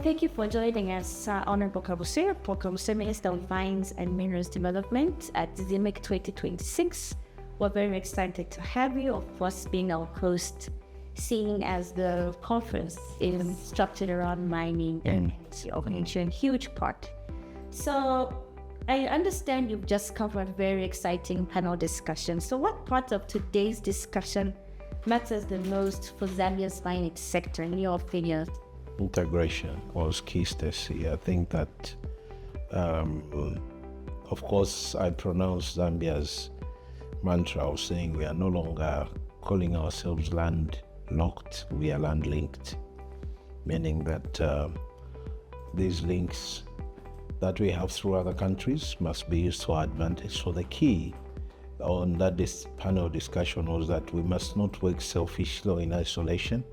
Thank you for joining us, Honorable Kabuswe, Minister of Mines and Minerals Development at ZIMEC 2026. We're very excited to have you, of course, being our host, seeing as the conference is structured around mining and a huge part. So I understand you've just covered a very exciting panel discussion. So what part of today's discussion matters the most for Zambia's mining sector, in your opinion? Integration was key, Stacey. I think that, of course, I pronounced Zambia's mantra of saying we are no longer calling ourselves landlocked, we are land-linked, meaning that these links that we have through other countries must be used to our advantage. So the key on that panel discussion was that we must not work selfishly or in isolation.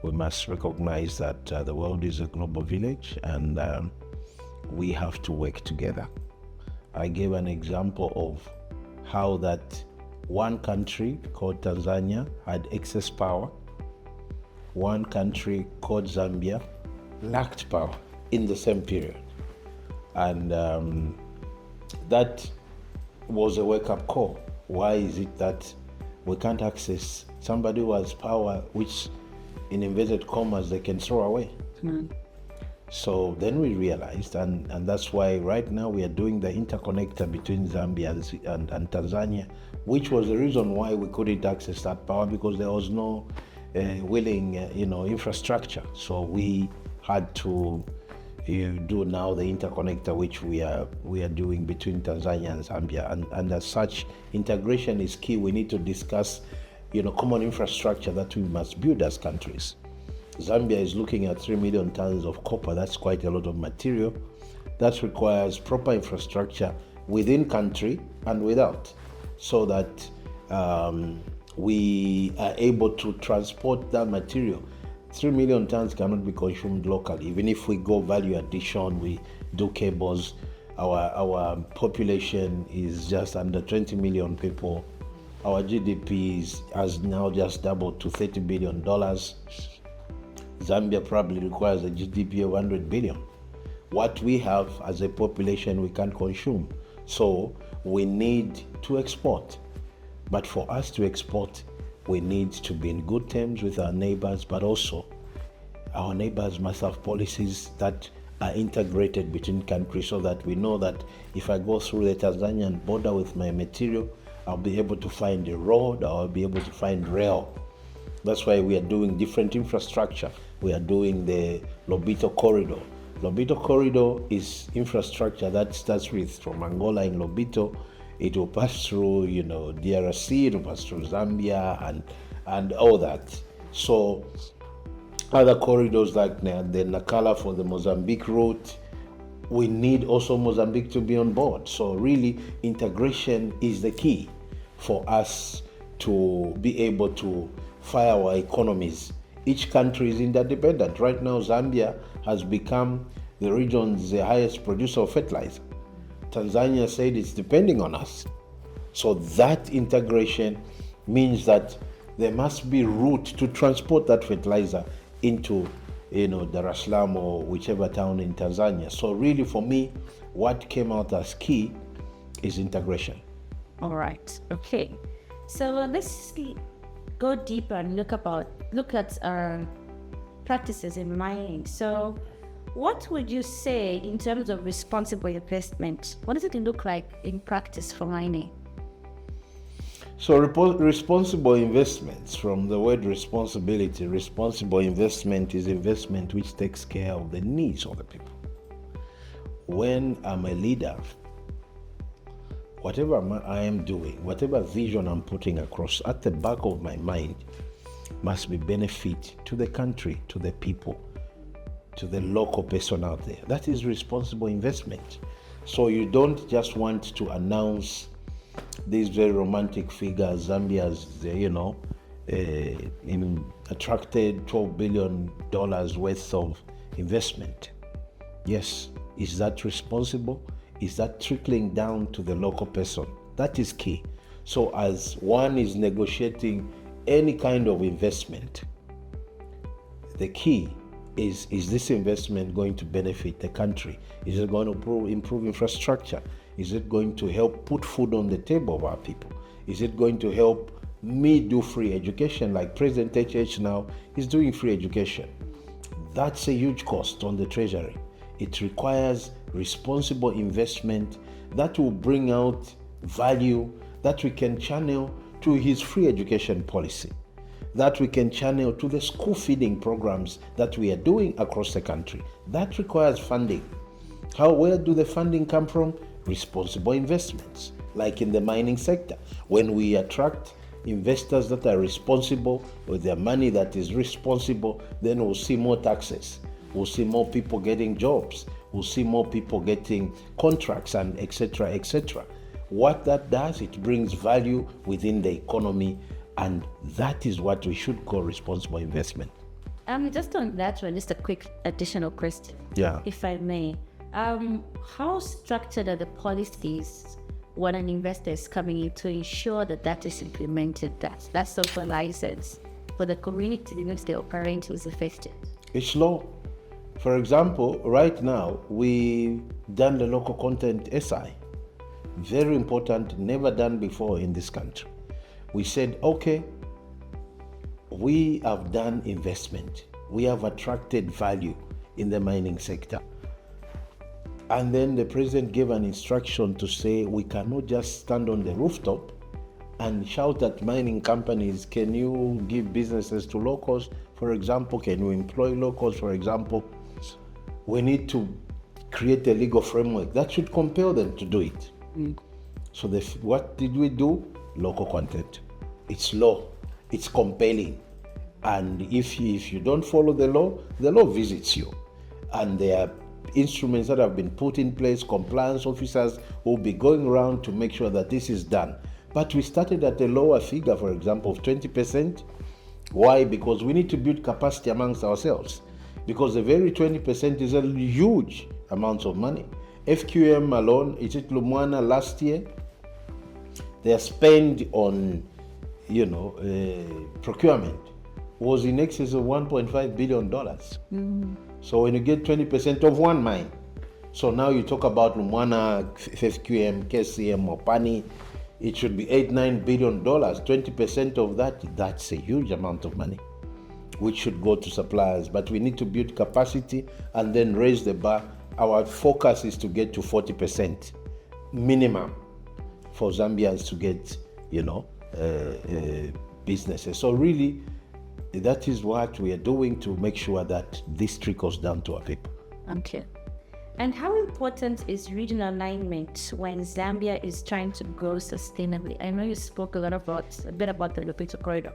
We must recognize that the world is a global village and we have to work together. I gave an example of how that one country called Tanzania had excess power. One country called Zambia lacked power in the same period. And that was a wake-up call. Why is it that we can't access somebody who has power which, in inverted commas, they can throw away? So then we realized, and that's why right now we are doing the interconnector between Zambia and Tanzania, which was the reason why we couldn't access that power, because there was no willing infrastructure. So we had to do now the interconnector, which we are doing between Tanzania and Zambia, and as such, integration is key. We need to discuss common infrastructure that we must build as countries. Zambia is looking at 3 million tons of copper. That's quite a lot of material. That requires proper infrastructure within country and without, so that we are able to transport that material. 3 million tons cannot be consumed locally. Even if we go value addition, we do cables, our population is just under 20 million people. Our GDP has now just doubled to $30 billion. Zambia probably requires a GDP of 100 billion. What we have as a population, we can't consume. So we need to export. But for us to export, we need to be in good terms with our neighbors, but also our neighbors must have policies that are integrated between countries, so that we know that if I go through the Tanzanian border with my material, I'll be able to find a road, or I'll be able to find rail. That's why we are doing different infrastructure. We are doing the Lobito Corridor. Lobito Corridor is infrastructure that starts from Angola in Lobito. It will pass through, DRC, it will pass through Zambia and all that. So other corridors like the Nakala for the Mozambique route, we need also Mozambique to be on board. So really, integration is the key for us to be able to fire our economies. Each country is interdependent. Right now, Zambia has become the region's highest producer of fertilizer. Tanzania said it's depending on us. So that integration means that there must be route to transport that fertilizer into Dar es Salaam or whichever town in Tanzania. So really, for me, what came out as key is integration. All right. Okay. So let's go deeper and look at practices in mining. So what would you say in terms of responsible investment? What does it look like in practice for mining? So responsible investments, from the word responsibility, responsible investment is investment which takes care of the needs of the people. When I'm a leader, whatever I am doing, whatever vision I'm putting across, at the back of my mind must be benefit to the country, to the people, to the local person out there. That is responsible investment. So you don't just want to announce these very romantic figures. Zambia's, attracted $12 billion worth of investment. Yes, is that responsible? Is that trickling down to the local person? That is key. So as one is negotiating any kind of investment, the key Is this investment going to benefit the country? Is it going to improve infrastructure? Is it going to help put food on the table of our people? Is it going to help me do free education like President HH now is doing free education? That's a huge cost on the treasury. It requires responsible investment that will bring out value that we can channel to his free education policy, that we can channel to the school feeding programs that we are doing across the country. That requires funding. Where do the funding come from? Responsible investments, like in the mining sector. When we attract investors that are responsible with their money that is responsible, then we'll see more taxes. We'll see more people getting jobs. We'll see more people getting contracts and etc., etc. What that does, it brings value within the economy, and that is what we should call responsible investment. Just on that one, just a quick additional question, if I may. How structured are the policies when an investor is coming in to ensure that is implemented, that social license for the community in which they operate is affected? It's law. For example, right now, we've done the local content SI. Very important, never done before in this country. We said, okay, we have done investment. We have attracted value in the mining sector. And then the president gave an instruction to say we cannot just stand on the rooftop and shout at mining companies, can you give businesses to locals, for example? Can you employ locals, for example? We need to create a legal framework that should compel them to do it. So what did we do? Local content. It's law. It's compelling. And if you don't follow the law visits you. And there are instruments that have been put in place. Compliance officers will be going around to make sure that this is done. But we started at a lower figure, for example, of 20%. Why? Because we need to build capacity amongst ourselves. Because the very 20% is a huge amount of money. FQM alone, Lumwana last year, their spend on, procurement was in excess of $1.5 billion. So when you get 20% of one mine, so now you talk about Lumwana, FQM, KCM, or Pani, it should be $8-9 billion. 20% of that, that's a huge amount of money, which should go to suppliers. But we need to build capacity and then raise the bar. Our focus is to get to 40% minimum for Zambians to get, businesses. So really, that is what we are doing to make sure that this trickles down to our people. Okay. And how important is regional alignment when Zambia is trying to grow sustainably? I know you spoke a bit about the Lupito corridor,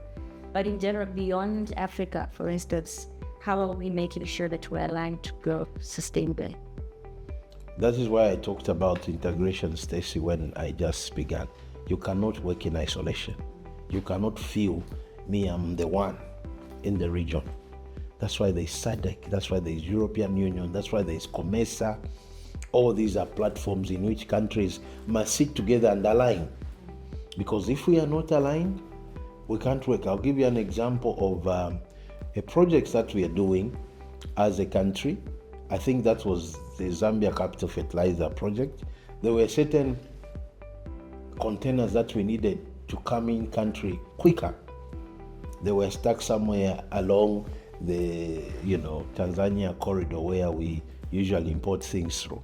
but in general, beyond Africa, for instance, how are we making sure that we're aligned to grow sustainably? That is why I talked about integration, Stacey, when I just began. You cannot work in isolation. You cannot feel me, I'm the one in the region. That's why there's SADC, that's why there's European Union, that's why there's COMESA. All these are platforms in which countries must sit together and align. Because if we are not aligned, we can't work. I'll give you an example of a project that we are doing as a country. I think that was the Zambia Capital Fertilizer project. There were certain containers that we needed to come in country quicker. They were stuck somewhere along the Tanzania corridor where we usually import things through.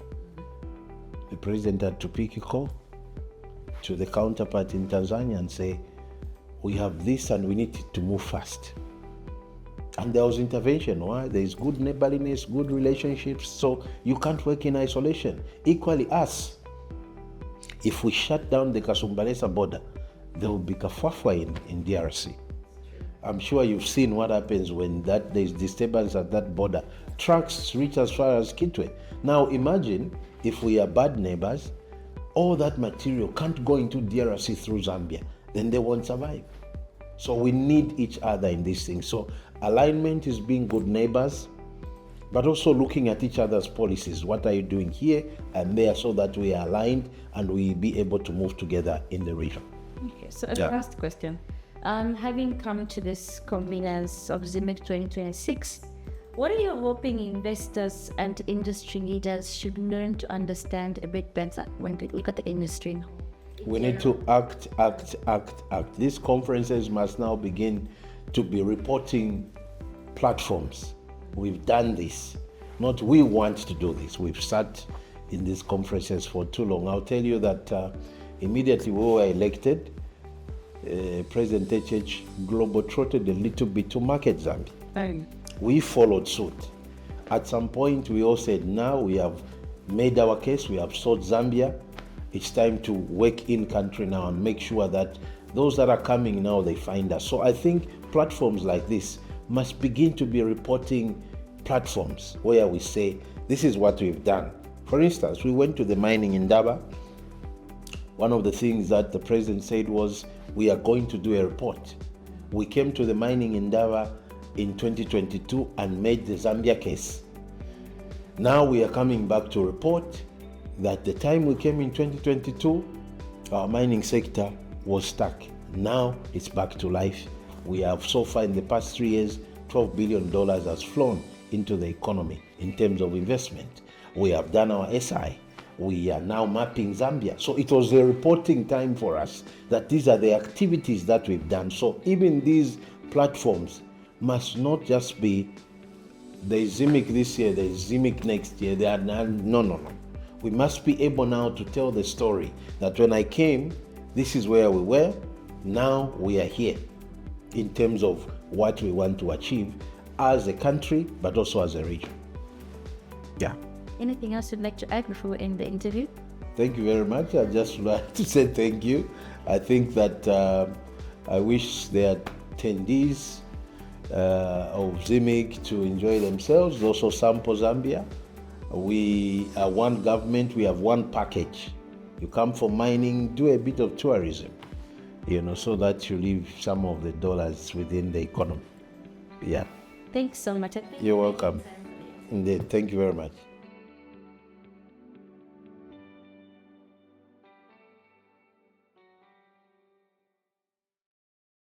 The president had to pick a call to the counterpart in Tanzania and say, we have this and we need it to move fast. And there was intervention. Why? There is good neighborliness, good relationships, so you can't work in isolation. Equally us, if we shut down the Kasumbalesa border, there will be kafafwa in DRC. I'm sure you've seen what happens when there's disturbance at that border. Trucks reach as far as Kitwe. Now imagine if we are bad neighbors, all that material can't go into DRC through Zambia, then they won't survive. So we need each other in these things. So alignment is being good neighbors, but also looking at each other's policies. What are you doing here and there so that we are aligned and we be able to move together in the region? Okay, so as last question. Having come to this convenience of ZIMEC 2026, What are you hoping investors and industry leaders should learn to understand a bit better when they look at the industry now? We need to act. These conferences must now begin to be reporting platforms. We've done this. Not we want to do this. We've sat in these conferences for too long. I'll tell you that immediately we were elected, President HH Global trotted a little bit to market Zambia. We followed suit. At some point, we all said, now we have made our case, we have sought Zambia. It's time to work in country now and make sure that those that are coming now, they find us. So I think platforms like this must begin to be reporting platforms where we say, this is what we've done. For instance, we went to the mining in Daba. One of the things that the president said was, we are going to do a report. We came to the mining in Daba in 2022 and made the Zambia case. Now we are coming back to report that the time we came in 2022, our mining sector was stuck. Now it's back to life. We have so far in the past 3 years, $12 billion has flown into the economy in terms of investment. We have done our SI. We are now mapping Zambia. So it was a reporting time for us that these are the activities that we've done. So even these platforms must not just be there's ZIMEC this year, there's ZIMEC next year. They are no. We must be able now to tell the story that when I came, this is where we were. Now we are here in terms of what we want to achieve as a country, but also as a region. Yeah. Anything else you'd like to add before we end the interview? Thank you very much. I just like to say thank you. I think that I wish the attendees of ZIMEC to enjoy themselves, also sample Zambia. We are one government, we have one package. You come for mining, do a bit of tourism, so that you leave some of the dollars within the economy. Yeah. Thanks so much. You're welcome. Indeed. Thank you very much.